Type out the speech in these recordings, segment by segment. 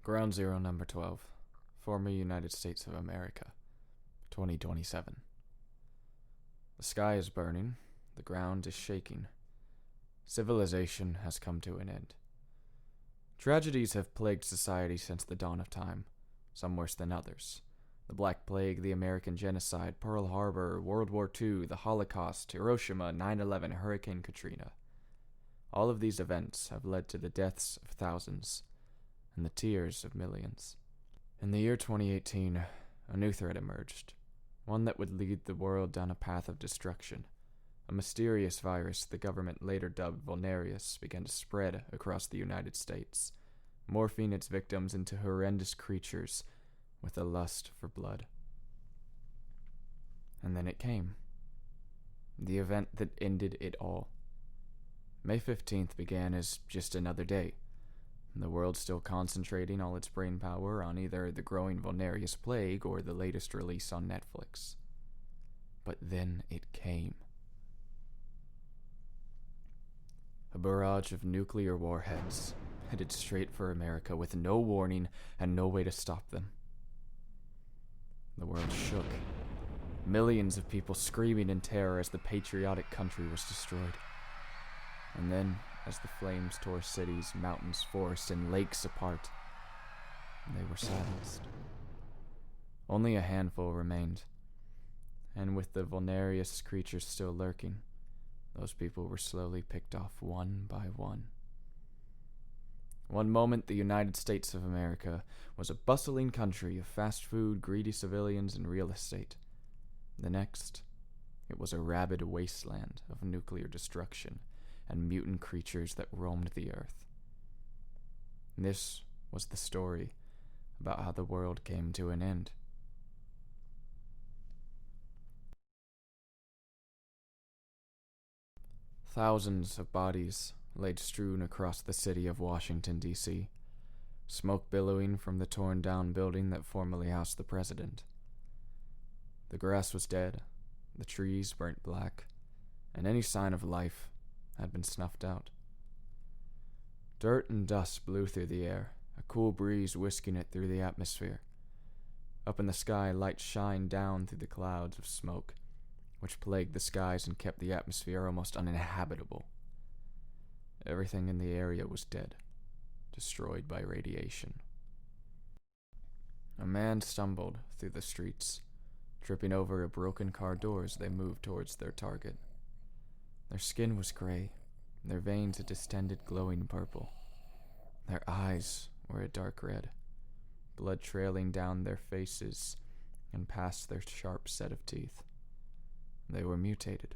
Ground Zero number 12, former United States of America, 2027. The sky is burning, the ground is shaking. Civilization has come to an end. Tragedies have plagued society since the dawn of time, some worse than others. The Black Plague, the American Genocide, Pearl Harbor, World War II, the Holocaust, Hiroshima, 9/11, Hurricane Katrina. All of these events have led to the deaths of thousands and the tears of millions. In the year 2018, a new threat emerged, one that would lead the world down a path of destruction. A mysterious virus the government later dubbed Vulnarius began to spread across the United States, morphing its victims into horrendous creatures with a lust for blood. And then it came. The event that ended it all. May 15th began as just another day, the world still concentrating all its brain power on either the growing Vulnarius plague or the latest release on Netflix. But then it came. A barrage of nuclear warheads headed straight for America with no warning and no way to stop them. The world shook. Millions of people screaming in terror as the patriotic country was destroyed. And then, as the flames tore cities, mountains, forests, and lakes apart, they were silenced. Only a handful remained. And with the Vulnarius creatures still lurking, those people were slowly picked off one by one. One moment, the United States of America was a bustling country of fast food, greedy civilians, and real estate. The next, it was a rabid wasteland of nuclear destruction and mutant creatures that roamed the earth. This was the story about how the world came to an end. Thousands of bodies laid strewn across the city of Washington, D.C., smoke billowing from the torn-down building that formerly housed the president. The grass was dead, the trees burnt black, and any sign of life had been snuffed out. Dirt and dust blew through the air, a cool breeze whisking it through the atmosphere. Up in the sky, light shined down through the clouds of smoke, which plagued the skies and kept the atmosphere almost uninhabitable. Everything in the area was dead, destroyed by radiation. A man stumbled through the streets, tripping over a broken car door as they moved towards their target. Their skin was gray, their veins a distended glowing purple. Their eyes were a dark red, blood trailing down their faces and past their sharp set of teeth. They were mutated,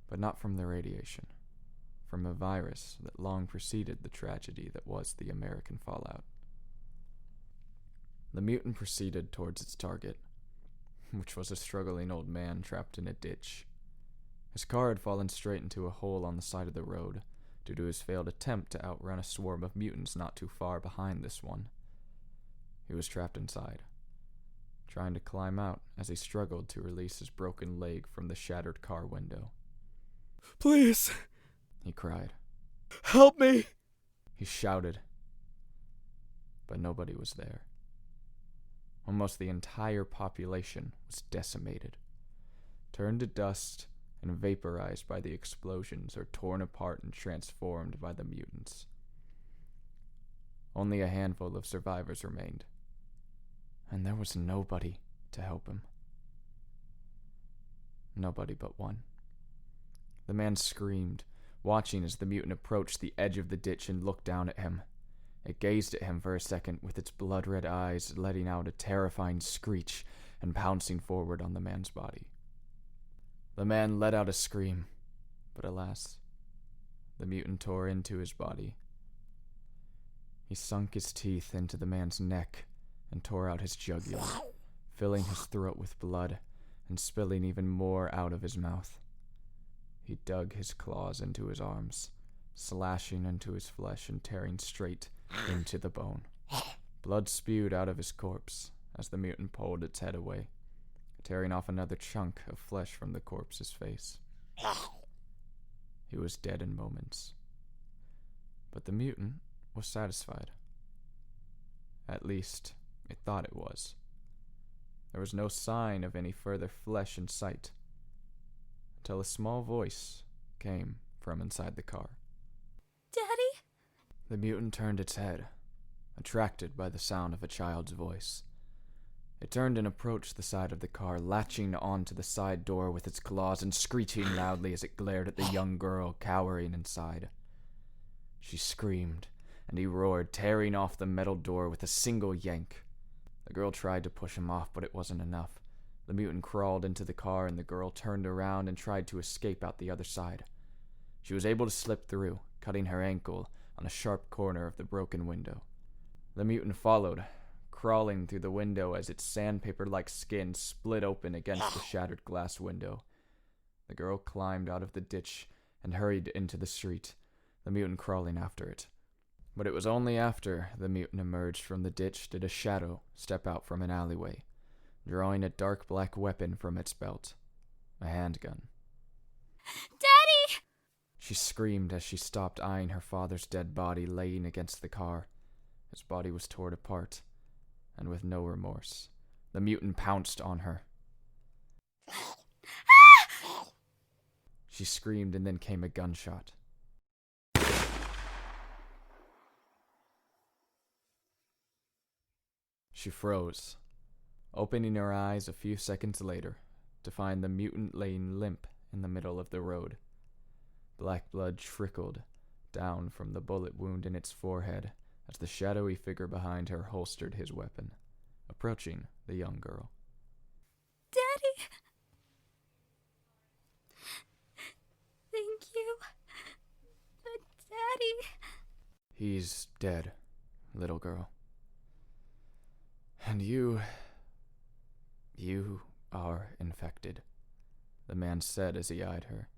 but not from the radiation, from a virus that long preceded the tragedy that was the American fallout. The mutant proceeded towards its target, which was a struggling old man trapped in a ditch. His car had fallen straight into a hole on the side of the road due to his failed attempt to outrun a swarm of mutants not too far behind this one. He was trapped inside, trying to climb out as he struggled to release his broken leg from the shattered car window. "Please," he cried. "help me!" He shouted, but nobody was there. Almost the entire population was decimated, turned to dust and vaporized by the explosions or torn apart and transformed by the mutants. Only a handful of survivors remained, and there was nobody to help him. Nobody but one. The man screamed, watching as the mutant approached the edge of the ditch and looked down at him. It gazed at him for a second with its blood-red eyes, letting out a terrifying screech and pouncing forward on the man's body. The man let out a scream, but alas, the mutant tore into his body. He sunk his teeth into the man's neck and tore out his jugular, filling his throat with blood and spilling even more out of his mouth. He dug his claws into his arms, slashing into his flesh and tearing straight into the bone. Blood spewed out of his corpse as the mutant pulled its head away, tearing off another chunk of flesh from the corpse's face. He was dead in moments, but the mutant was satisfied. At least, it thought it was. There was no sign of any further flesh in sight, until a small voice came from inside the car. Daddy? The mutant turned its head, attracted by the sound of a child's voice. It turned and approached the side of the car, latching onto the side door with its claws and screeching loudly as it glared at the young girl cowering inside. She screamed, and he roared, tearing off the metal door with a single yank. The girl tried to push him off, but it wasn't enough. The mutant crawled into the car, and the girl turned around and tried to escape out the other side. She was able to slip through, cutting her ankle on a sharp corner of the broken window. The mutant followed, crawling through the window as its sandpaper-like skin split open against the shattered glass window. The girl climbed out of the ditch and hurried into the street, the mutant crawling after it. But it was only after the mutant emerged from the ditch did a shadow step out from an alleyway, drawing a dark black weapon from its belt, a handgun. Daddy! She screamed as she stopped, eyeing her father's dead body laying against the car. His body was torn apart, and with no remorse, the mutant pounced on her. She screamed, and then came a gunshot. She froze, opening her eyes a few seconds later to find the mutant laying limp in the middle of the road. Black blood trickled down from the bullet wound in its forehead as the shadowy figure behind her holstered his weapon, approaching the young girl. Daddy! Thank you. But Daddy... He's dead, little girl. And you are infected, the man said as he eyed her,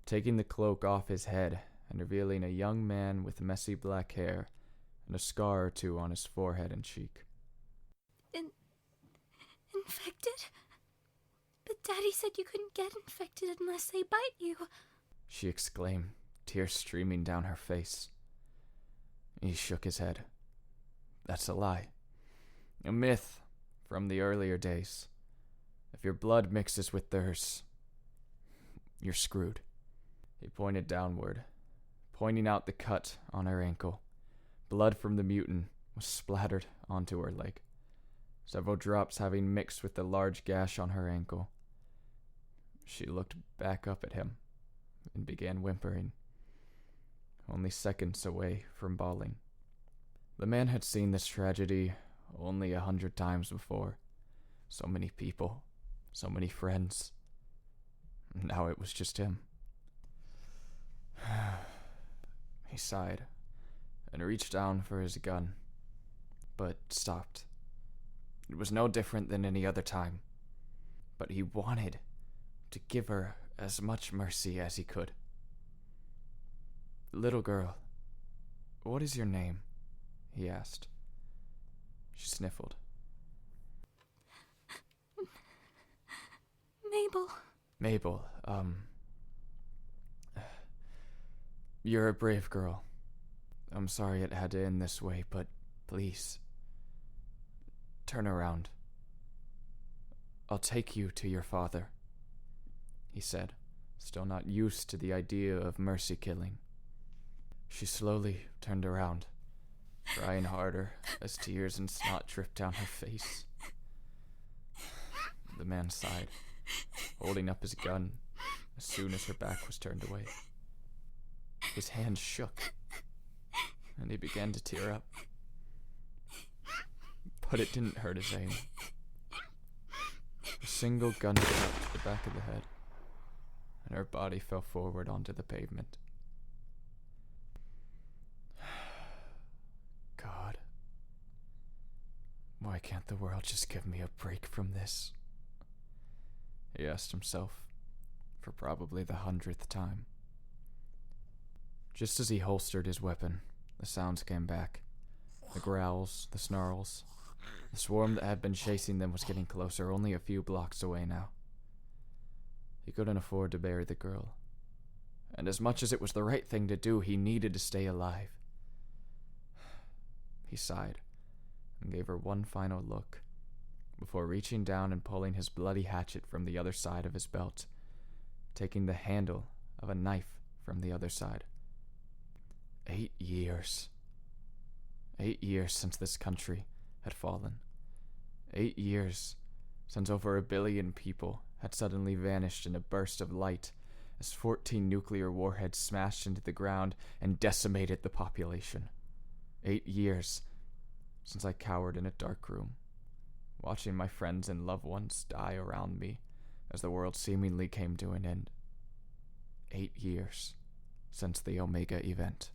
taking the cloak off his head and revealing a young man with messy black hair and a scar or two on his forehead and cheek. Infected? But Daddy said you couldn't get infected unless they bite you. She exclaimed, tears streaming down her face. He shook his head. That's a lie. A myth from the earlier days. If your blood mixes with theirs, you're screwed. He pointed downward, pointing out the cut on her ankle. Blood from the mutant was splattered onto her leg, several drops having mixed with the large gash on her ankle. She looked back up at him and began whimpering, only seconds away from bawling. The man had seen this tragedy only 100 times before. So many people, so many friends. Now it was just him. He sighed and reached down for his gun, but stopped. It was no different than any other time, but he wanted to give her as much mercy as he could. Little girl, what is your name? He asked. She sniffled. Mabel, you're a brave girl. I'm sorry it had to end this way, but please, turn around. I'll take you to your father, he said, still not used to the idea of mercy killing. She slowly turned around, crying harder as tears and snot dripped down her face. The man sighed, holding up his gun as soon as her back was turned away. His hand shook, and he began to tear up. But it didn't hurt his aim. A single gunshot to the back of the head, and her body fell forward onto the pavement. God, why can't the world just give me a break from this? He asked himself, for probably the 100th time. Just as he holstered his weapon, the sounds came back. The growls, the snarls. The swarm that had been chasing them was getting closer, only a few blocks away now. He couldn't afford to bury the girl. And as much as it was the right thing to do, he needed to stay alive. He sighed, and gave her one final look before reaching down and pulling his bloody hatchet from the other side of his belt, taking the handle of a knife from the other side. 8 years. 8 years since this country had fallen. 8 years since over 1 billion people had suddenly vanished in a burst of light as 14 nuclear warheads smashed into the ground and decimated the population. 8 years since I cowered in a dark room, watching my friends and loved ones die around me as the world seemingly came to an end. 8 years since the Omega event.